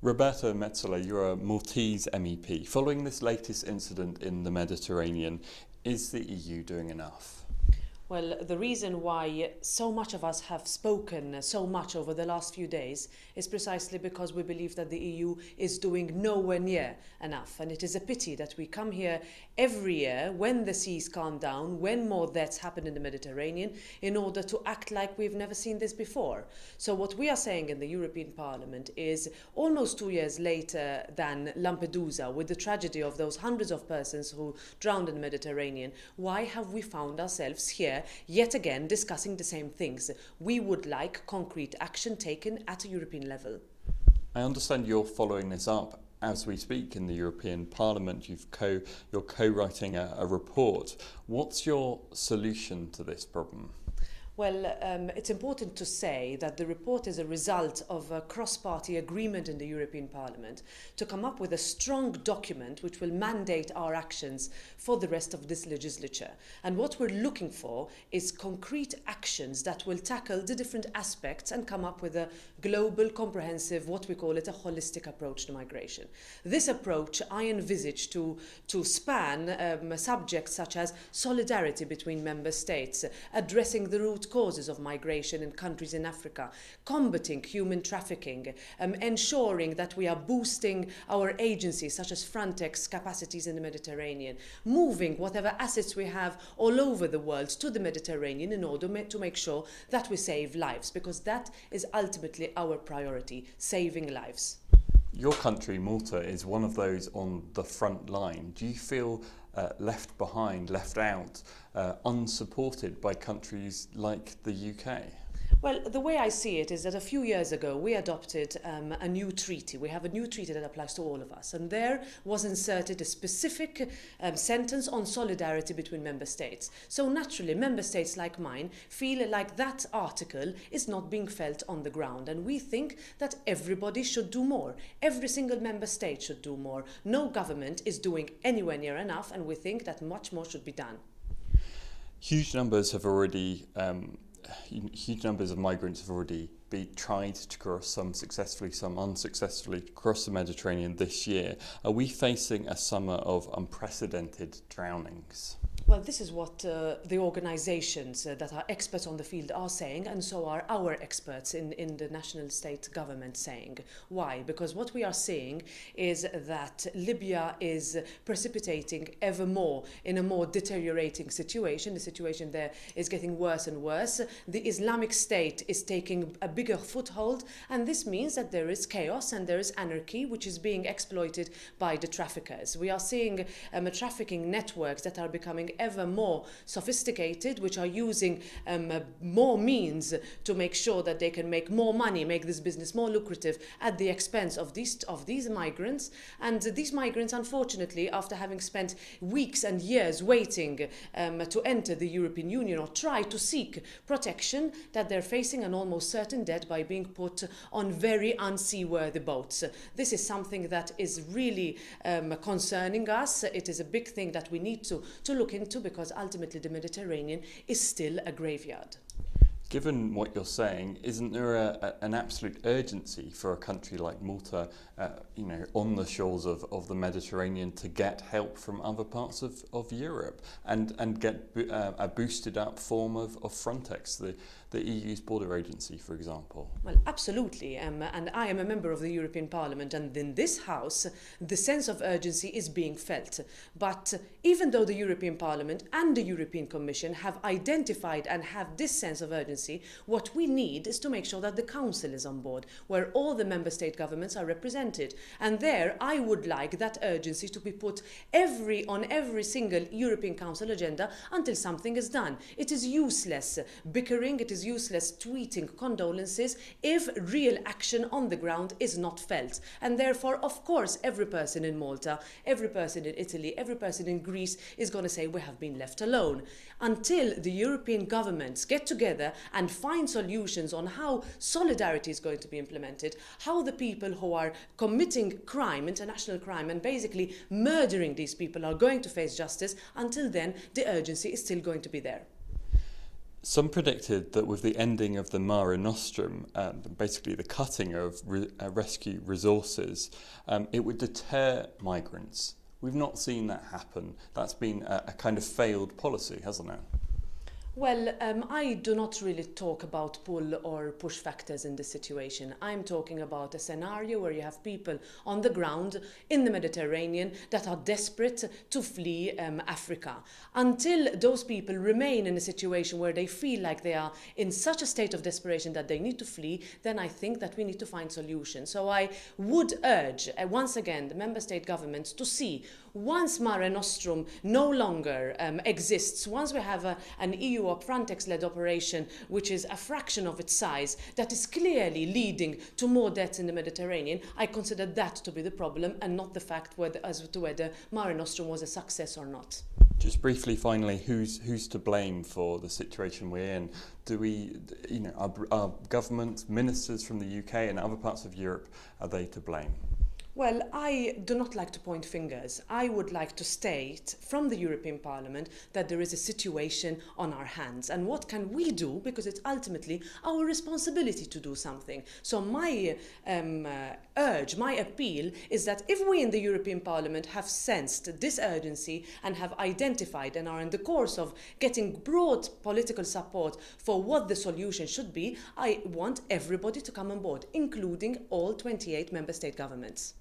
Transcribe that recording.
Roberta Metsola, you're a Maltese MEP. Following this latest incident in the Mediterranean, is the EU doing enough? Well, the reason why so much of us have spoken so much over the last few days is precisely because we believe that the EU is doing nowhere near enough. And it is a pity that we come here every year when the seas calm down, when more deaths happen in the Mediterranean, in order to act like we've never seen this before. So what we are saying in the European Parliament is almost 2 years later than Lampedusa, with the tragedy of those hundreds of persons who drowned in the Mediterranean, why have we found ourselves here yet again discussing the same things? We would like concrete action taken at a European level. I understand you're following this up as we speak in the European Parliament. You're co-writing a report. What's your solution to this problem? Well, it's important to say that the report is a result of a cross-party agreement in the European Parliament to come up with a strong document which will mandate our actions for the rest of this legislature. And what we're looking for is concrete actions that will tackle the different aspects and come up with a global, comprehensive, what we call it, a holistic approach to migration. This approach I envisage to span subjects such as solidarity between member states, addressing the root causes of migration in countries in Africa, combating human trafficking, ensuring that we are boosting our agencies such as Frontex capacities in the Mediterranean, moving whatever assets we have all over the world to the Mediterranean in order to make sure that we save lives, because that is ultimately our priority, saving lives. Your country, Malta, is one of those on the front line. Do you feel left behind, left out, unsupported by countries like the UK? Well, the way I see it is that a few years ago we adopted a new treaty. We have a new treaty that applies to all of us, and there was inserted a specific sentence on solidarity between member states. So naturally, member states like mine feel like that article is not being felt on the ground, and we think that everybody should do more. Every single member state should do more. No government is doing anywhere near enough, and we think that much more should be done. Huge numbers of migrants have already tried to cross, some successfully, some unsuccessfully, cross the Mediterranean this year. Are we facing a summer of unprecedented drownings? Well, this is what the organisations that are experts on the field are saying, and so are our experts in the national state government saying. Why? Because what we are seeing is that Libya is precipitating ever more in a more deteriorating situation. The situation there is getting worse and worse. The Islamic State is taking a bigger foothold, and this means that there is chaos and there is anarchy which is being exploited by the traffickers. We are seeing trafficking networks that are becoming ever more sophisticated, which are using more means to make sure that they can make more money, make this business more lucrative at the expense of these migrants. And these migrants, unfortunately, after having spent weeks and years waiting to enter the European Union or try to seek protection, that they're facing an almost certain death by being put on very unseaworthy boats. This is something that is really concerning us. It is a big thing that we need to look into, because ultimately the Mediterranean is still a graveyard. Given what you're saying, isn't there an absolute urgency for a country like Malta, on the shores of the Mediterranean, to get help from other parts of Europe and get a boosted up form of Frontex, the EU's border agency, for example? Well, absolutely, and I am a member of the European Parliament, and in this House the sense of urgency is being felt. But even though the European Parliament and the European Commission have identified and have this sense of urgency, what we need is to make sure that the Council is on board, where all the member state governments are represented. And there I would like that urgency to be put on every single European Council agenda until something is done. It is useless bickering, it is useless tweeting condolences if real action on the ground is not felt. And therefore, of course, every person in Malta, every person in Italy, every person in Greece is going to say we have been left alone. Until the European governments get together and find solutions on how solidarity is going to be implemented, how the people who are committing crime, international crime, and basically murdering these people are going to face justice, until then the urgency is still going to be there. Some predicted that with the ending of the Mare Nostrum, basically the cutting of rescue resources, it would deter migrants. We've not seen that happen. That's been a kind of failed policy, hasn't it? Well, I do not really talk about pull or push factors in this situation. I'm talking about a scenario where you have people on the ground in the Mediterranean that are desperate to flee Africa. Until those people remain in a situation where they feel like they are in such a state of desperation that they need to flee, then I think that we need to find solutions. So I would urge, once again, the member state governments to see, once Mare Nostrum no longer exists, once we have an EU or Frontex-led operation which is a fraction of its size, that is clearly leading to more deaths in the Mediterranean, I consider that to be the problem and not the fact as to whether Mare Nostrum was a success or not. Just briefly, finally, who's to blame for the situation we're in? Do we, our government, ministers from the UK and other parts of Europe, are they to blame? Well, I do not like to point fingers. I would like to state from the European Parliament that there is a situation on our hands. And what can we do? Because it's ultimately our responsibility to do something. So my urge, my appeal is that if we in the European Parliament have sensed this urgency and have identified and are in the course of getting broad political support for what the solution should be, I want everybody to come on board, including all 28 member state governments.